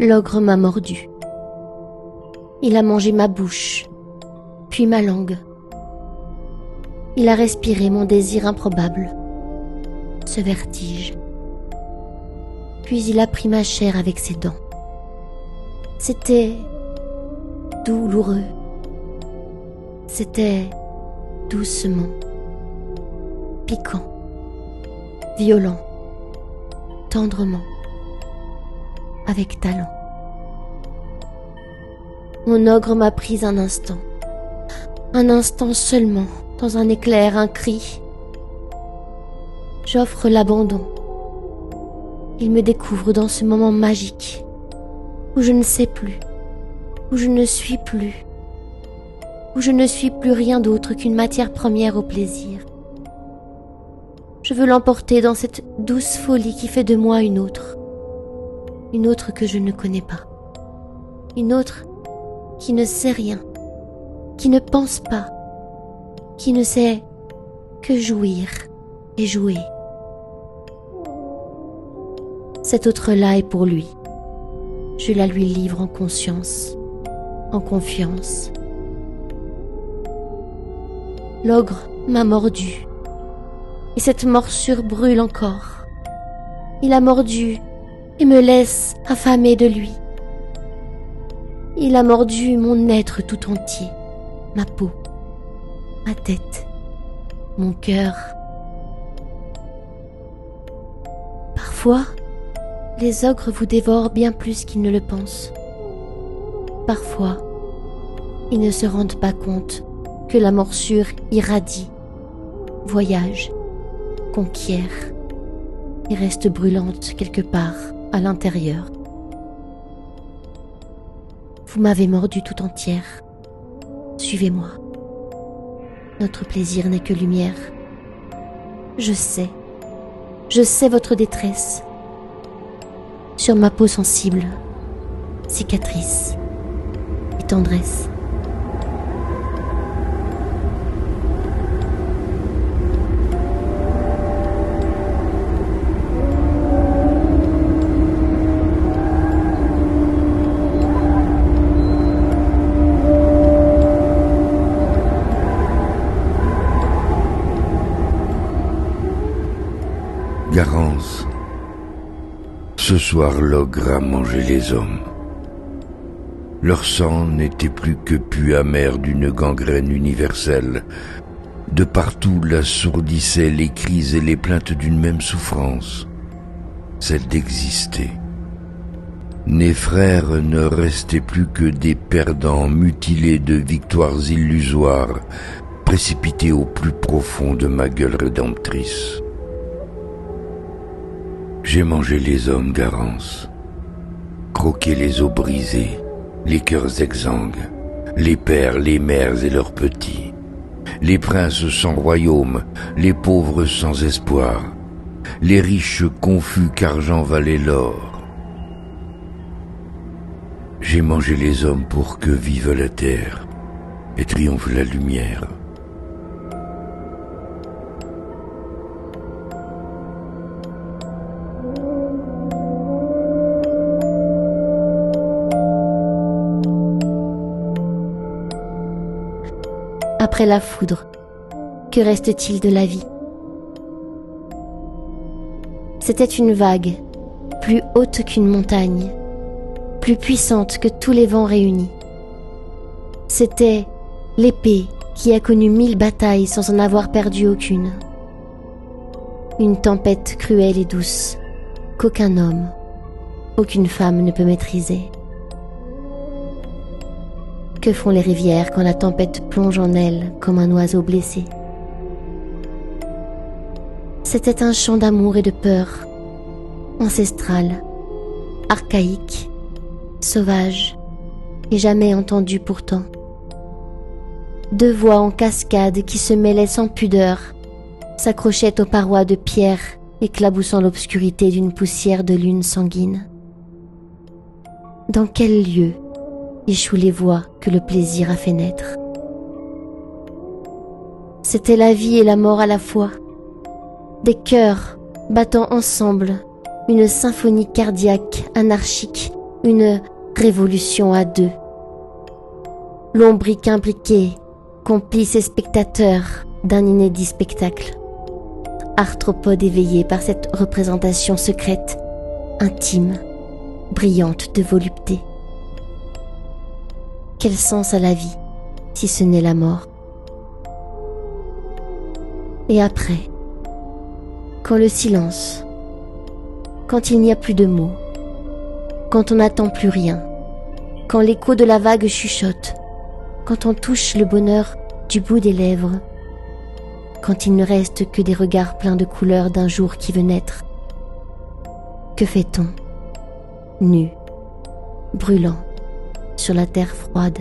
l'ogre m'a mordu. Il a mangé ma bouche, puis ma langue. Il a respiré mon désir improbable, ce vertige. Puis il a pris ma chair avec ses dents. C'était douloureux. C'était doucement, piquant, violent, tendrement, avec talent. Mon ogre m'a pris un instant seulement, dans un éclair, un cri. J'offre l'abandon. Il me découvre dans ce moment magique, où je ne sais plus, où je ne suis plus, où je ne suis plus rien d'autre qu'une matière première au plaisir. Je veux l'emporter dans cette douce folie qui fait de moi une autre que je ne connais pas, une autre qui ne sait rien, qui ne pense pas, qui ne sait que jouir et jouer. Cette autre-là est pour lui. Je la lui livre en conscience, en confiance. L'ogre m'a mordu, et cette morsure brûle encore. Il a mordu et me laisse affamée de lui. Il a mordu mon être tout entier, ma peau, ma tête, mon cœur. Parfois, les ogres vous dévorent bien plus qu'ils ne le pensent. Parfois, ils ne se rendent pas compte que la morsure irradie, voyage, conquiert et reste brûlante quelque part à l'intérieur. Vous m'avez mordue tout entière. Suivez-moi. Notre plaisir n'est que lumière. Je sais votre détresse. Sur ma peau sensible, cicatrice et tendresse. Garance. Ce soir, l'ogre a mangé les hommes. Leur sang n'était plus que pu amer d'une gangrène universelle. De partout l'assourdissaient les cris et les plaintes d'une même souffrance, celle d'exister. Mes frères ne restaient plus que des perdants mutilés de victoires illusoires, précipités au plus profond de ma gueule rédemptrice. J'ai mangé les hommes, Garance, croqué les os brisés, les cœurs exsangues, les pères, les mères et leurs petits, les princes sans royaume, les pauvres sans espoir, les riches confus qu'argent valait l'or. J'ai mangé les hommes pour que vive la terre et triomphe la lumière. Après la foudre, que reste-t-il de la vie? C'était une vague, plus haute qu'une montagne, plus puissante que tous les vents réunis. C'était l'épée qui a connu 1000 batailles sans en avoir perdu aucune. Une tempête cruelle et douce qu'aucun homme, aucune femme ne peut maîtriser. Que font les rivières quand la tempête plonge en elles comme un oiseau blessé? C'était un chant d'amour et de peur, ancestral, archaïque, sauvage, et jamais entendu pourtant. Deux voix en cascade qui se mêlaient sans pudeur, s'accrochaient aux parois de pierre, éclaboussant l'obscurité d'une poussière de lune sanguine. Dans quel lieu échouent les voix que le plaisir a fait naître? C'était la vie et la mort à la fois, des cœurs battant ensemble une symphonie cardiaque, anarchique, une révolution à deux. Lombric impliqué, complice et spectateur d'un inédit spectacle. Arthropode éveillé par cette représentation secrète, intime, brillante de volupté. Quel sens à la vie, si ce n'est la mort? Et après, quand le silence, quand il n'y a plus de mots, quand on n'attend plus rien, quand l'écho de la vague chuchote, quand on touche le bonheur du bout des lèvres, quand il ne reste que des regards pleins de couleurs d'un jour qui veut naître, que fait-on, nu, brûlant, sur la terre froide?